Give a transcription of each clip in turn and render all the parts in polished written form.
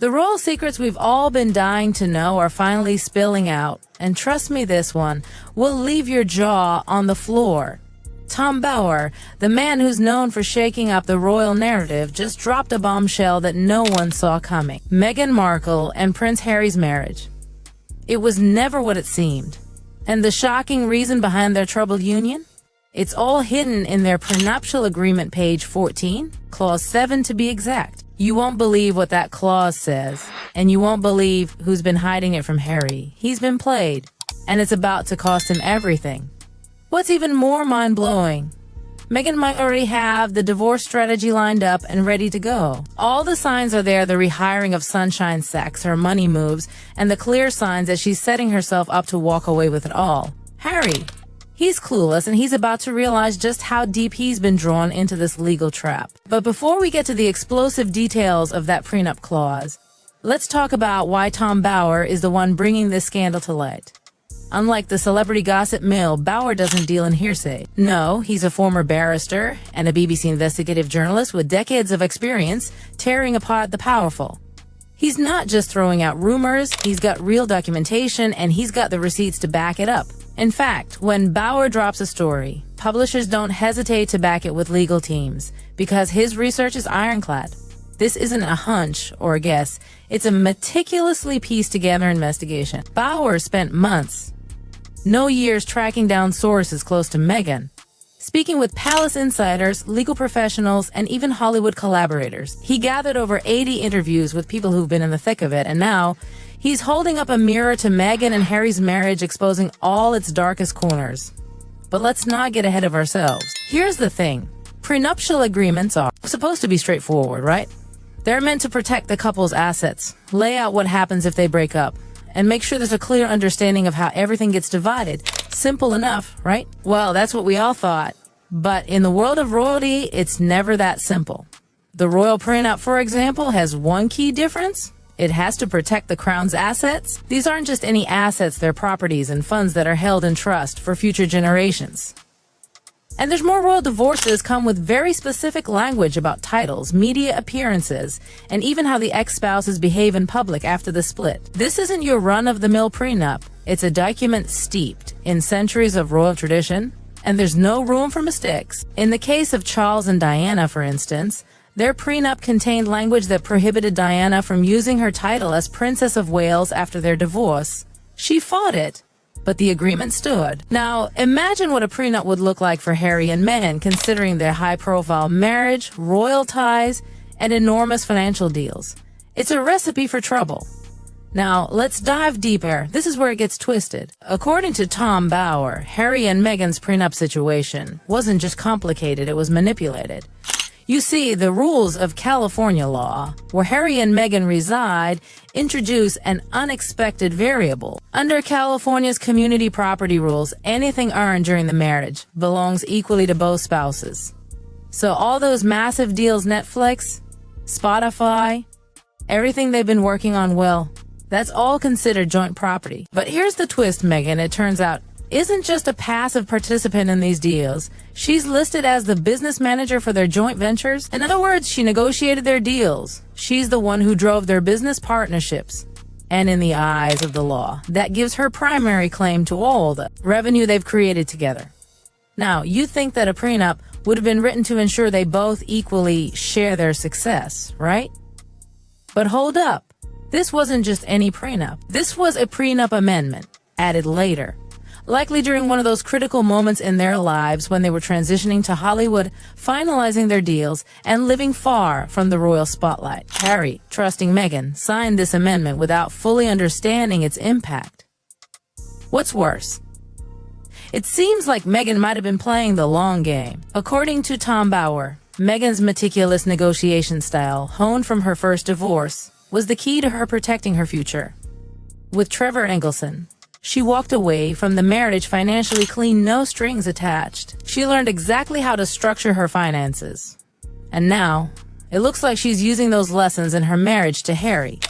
The royal secrets we've all been dying to know are finally spilling out, and trust me, this one will leave your jaw on the floor. Tom Bower, the man who's known for shaking up the royal narrative, just dropped a bombshell that no one saw coming. Meghan Markle and Prince Harry's marriage. It was never what it seemed. And the shocking reason behind their troubled union? It's all hidden in their prenuptial agreement, page 14, clause 7 to be exact. You won't believe what that clause says, and you won't believe who's been hiding it from Harry. He's been played, and it's about to cost him everything. What's even more mind-blowing? Meghan might already have the divorce strategy lined up and ready to go. All the signs are there: the rehiring of Sunshine Sex, her money moves, and the clear signs that she's setting herself up to walk away with it all. Harry, he's clueless, and he's about to realize just how deep he's been drawn into this legal trap. But before we get to the explosive details of that prenup clause, let's talk about why Tom Bower is the one bringing this scandal to light. Unlike the celebrity gossip mill, Bower doesn't deal in hearsay. No, he's a former barrister and a BBC investigative journalist with decades of experience tearing apart the powerful. He's not just throwing out rumors, he's got real documentation, and he's got the receipts to back it up. In fact, when Bower drops a story, publishers don't hesitate to back it with legal teams, because his research is ironclad. This isn't a hunch or a guess, it's a meticulously pieced together investigation. Bower spent months, no years, tracking down sources close to Meghan, speaking with palace insiders, legal professionals, and even Hollywood collaborators. He gathered over 80 interviews with people who've been in the thick of it, and now he's holding up a mirror to Meghan and Harry's marriage, exposing all its darkest corners. But let's not get ahead of ourselves. Here's the thing. Prenuptial agreements are supposed to be straightforward, right? They're meant to protect the couple's assets, lay out what happens if they break up, and make sure there's a clear understanding of how everything gets divided. Simple enough, right? Well, that's what we all thought. But in the world of royalty, it's never that simple. The royal prenup, for example, has one key difference. It has to protect the crown's assets. These aren't just any assets, they're properties and funds that are held in trust for future generations. And there's more. Royal divorces come with very specific language about titles, media appearances, and even how the ex-spouses behave in public after the split. This isn't your run-of-the-mill prenup. It's a document steeped in centuries of royal tradition, and there's no room for mistakes. In the case of Charles and Diana, for instance, their prenup contained language that prohibited Diana from using her title as Princess of Wales after their divorce. She fought it, but the agreement stood. Now, imagine what a prenup would look like for Harry and Meghan, considering their high-profile marriage, royal ties, and enormous financial deals. It's a recipe for trouble. Now, let's dive deeper. This is where it gets twisted. According to Tom Bower, Harry and Meghan's prenup situation wasn't just complicated, it was manipulated. You see, the rules of California law, where Harry and Meghan reside, introduce an unexpected variable. Under California's community property rules, anything earned during the marriage belongs equally to both spouses. So all those massive deals, Netflix, Spotify, everything they've been working on, well, that's all considered joint property. But here's the twist: Meghan, it turns out, isn't just a passive participant in these deals. She's listed as the business manager for their joint ventures. In other words, she negotiated their deals. She's the one who drove their business partnerships. And in the eyes of the law, that gives her primary claim to all the revenue they've created together. Now, you think that a prenup would have been written to ensure they both equally share their success, right? But hold up. This wasn't just any prenup. This was a prenup amendment, added later, likely during one of those critical moments in their lives when they were transitioning to Hollywood, finalizing their deals, and living far from the royal spotlight. Harry, trusting Meghan, signed this amendment without fully understanding its impact. What's worse? It seems like Meghan might have been playing the long game. According to Tom Bower, Meghan's meticulous negotiation style, honed from her first divorce, was the key to her protecting her future. With Trevor Engelson, she walked away from the marriage financially clean, no strings attached. She learned exactly how to structure her finances. And now, it looks like she's using those lessons in her marriage to Harry.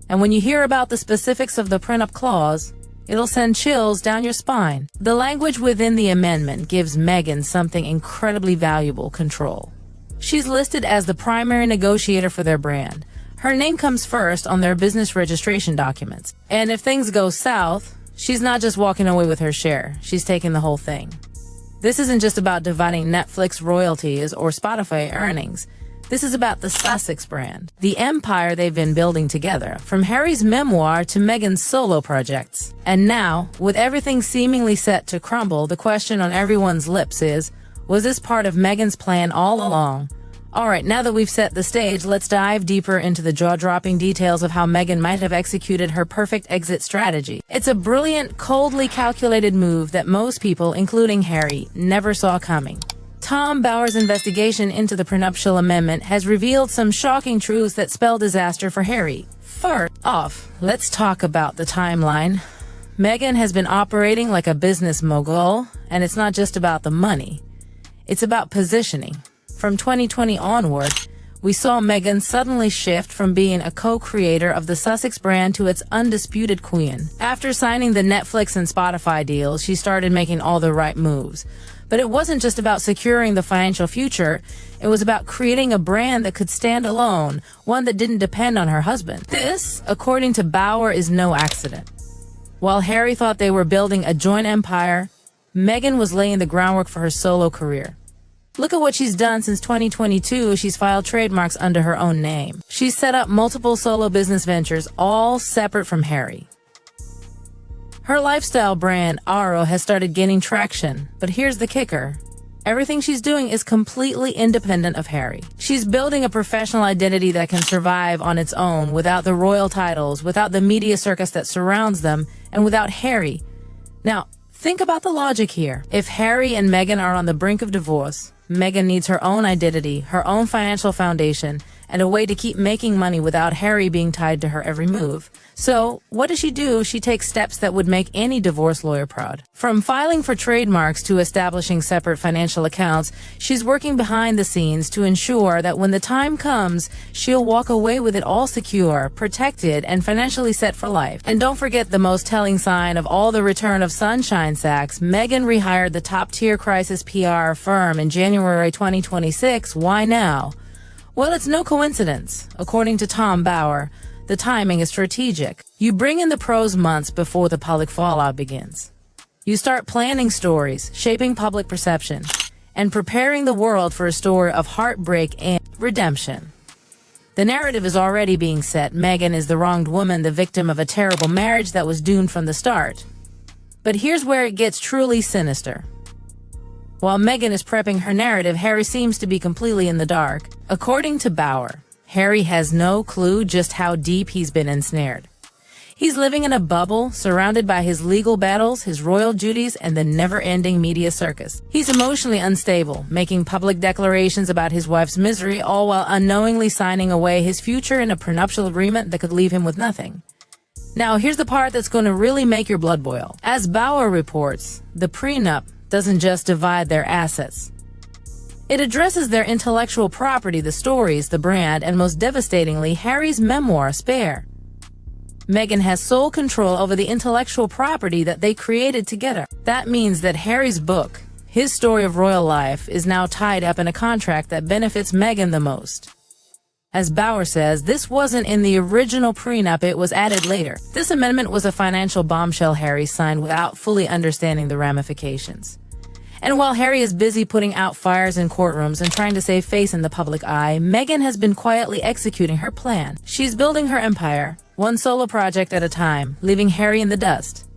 And when you hear about the specifics of the prenup clause, it'll send chills down your spine. The language within the amendment gives Meghan something incredibly valuable: control. She's listed as the primary negotiator for their brand. Her name comes first on their business registration documents. And if things go south, she's not just walking away with her share, she's taking the whole thing. This isn't just about dividing Netflix royalties or Spotify earnings. This is about the Sussex brand, the empire they've been building together, from Harry's memoir to Meghan's solo projects. And now, with everything seemingly set to crumble, the question on everyone's lips is, was this part of Meghan's plan all along? Alright, now that we've set the stage, let's dive deeper into the jaw-dropping details of how Meghan might have executed her perfect exit strategy. It's a brilliant, coldly calculated move that most people, including Harry, never saw coming. Tom Bower's investigation into the prenuptial amendment has revealed some shocking truths that spell disaster for Harry. First off, let's talk about the timeline. Meghan has been operating like a business mogul, and it's not just about the money. It's about positioning. From 2020 onward, we saw Meghan suddenly shift from being a co-creator of the Sussex brand to its undisputed queen. After signing the Netflix and Spotify deals, she started making all the right moves. But it wasn't just about securing the financial future, it was about creating a brand that could stand alone, one that didn't depend on her husband. This, according to Bower, is no accident. While Harry thought they were building a joint empire, Meghan was laying the groundwork for her solo career. Look at what she's done since 2022. She's filed trademarks under her own name. She's set up multiple solo business ventures, all separate from Harry. Her lifestyle brand, Aro, has started gaining traction, but here's the kicker. Everything she's doing is completely independent of Harry. She's building a professional identity that can survive on its own, without the royal titles, without the media circus that surrounds them, and without Harry. Now, think about the logic here. If Harry and Meghan are on the brink of divorce, Meghan needs her own identity, her own financial foundation, and a way to keep making money without Harry being tied to her every move. So, what does she do? She takes steps that would make any divorce lawyer proud. From filing for trademarks to establishing separate financial accounts, she's working behind the scenes to ensure that when the time comes, she'll walk away with it all secure, protected, and financially set for life. And don't forget the most telling sign of all the return of sunshine sacks. Meghan rehired the top-tier crisis PR firm in January 2026. Why now? Well, it's no coincidence. According to Tom Bower, the timing is strategic. You bring in the pros months before the public fallout begins. You start planning stories, shaping public perception, and preparing the world for a story of heartbreak and redemption. The narrative is already being set. Meghan is the wronged woman, the victim of a terrible marriage that was doomed from the start. But here's where it gets truly sinister. While Meghan is prepping her narrative, Harry seems to be completely in the dark. According to Bower, Harry has no clue just how deep he's been ensnared. He's living in a bubble, surrounded by his legal battles, his royal duties, and the never-ending media circus. He's emotionally unstable, making public declarations about his wife's misery, all while unknowingly signing away his future in a prenuptial agreement that could leave him with nothing. Now, here's the part that's going to really make your blood boil. As Bower reports, the prenup doesn't just divide their assets. It addresses their intellectual property, the stories, the brand, and most devastatingly, Harry's memoir, Spare. Meghan has sole control over the intellectual property that they created together. That means that Harry's book, his story of royal life, is now tied up in a contract that benefits Meghan the most. As Bower says, this wasn't in the original prenup, it was added later. This amendment was a financial bombshell Harry signed without fully understanding the ramifications. And while Harry is busy putting out fires in courtrooms and trying to save face in the public eye, Meghan has been quietly executing her plan. She's building her empire, one solo project at a time, leaving Harry in the dust.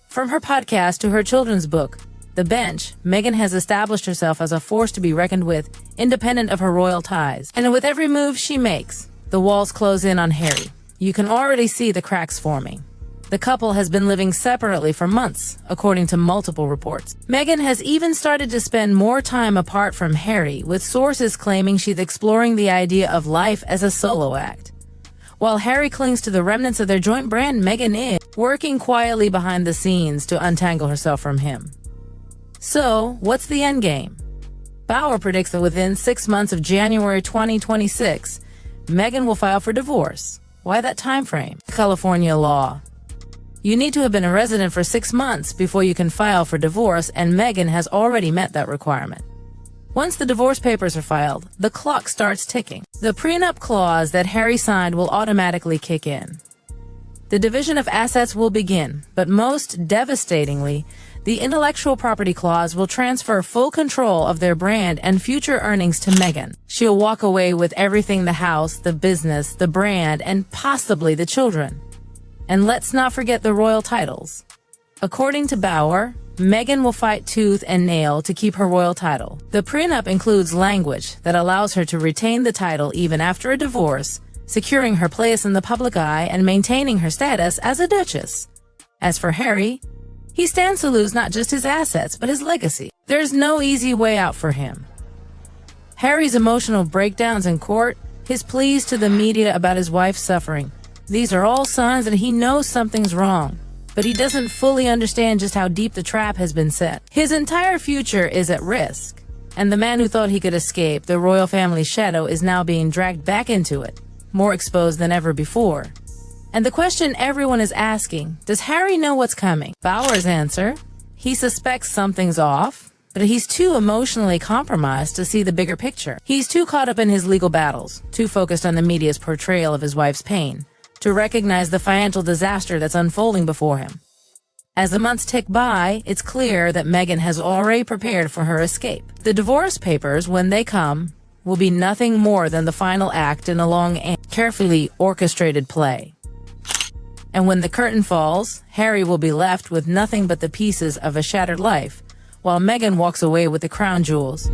From her podcast to her children's book, The Bench, Meghan has established herself as a force to be reckoned with, independent of her royal ties. And with every move she makes, the walls close in on Harry. You can already see the cracks forming. The couple has been living separately for months, according to multiple reports. Meghan has even started to spend more time apart from Harry, with sources claiming she's exploring the idea of life as a solo act. While Harry clings to the remnants of their joint brand, Meghan is working quietly behind the scenes to untangle herself from him. So, what's the endgame? Bower predicts that within 6 months of January 2026, Meghan will file for divorce. Why that time frame? California law. You need to have been a resident for 6 months before you can file for divorce, and Meghan has already met that requirement. Once the divorce papers are filed, the clock starts ticking. The prenup clause that Harry signed will automatically kick in. The division of assets will begin, but most devastatingly, the intellectual property clause will transfer full control of their brand and future earnings to Meghan. She'll walk away with everything: the house, the business, the brand, and possibly the children. And let's not forget the royal titles. According to Bauer, Meghan will fight tooth and nail to keep her royal title. The prenup includes language that allows her to retain the title even after a divorce, securing her place in the public eye and maintaining her status as a duchess. As for Harry, he stands to lose not just his assets, but his legacy. There's no easy way out for him. Harry's emotional breakdowns in court, his pleas to the media about his wife's suffering, these are all signs that he knows something's wrong, but he doesn't fully understand just how deep the trap has been set. His entire future is at risk, and the man who thought he could escape the royal family's shadow is now being dragged back into it, more exposed than ever before. And the question everyone is asking, does Harry know what's coming? Bauer's answer: he suspects something's off, but he's too emotionally compromised to see the bigger picture. He's too caught up in his legal battles, too focused on the media's portrayal of his wife's pain, to recognize the financial disaster that's unfolding before him. As the months tick by, it's clear that Meghan has already prepared for her escape. The divorce papers, when they come, will be nothing more than the final act in a long and carefully orchestrated play. And when the curtain falls, Harry will be left with nothing but the pieces of a shattered life, while Meghan walks away with the crown jewels.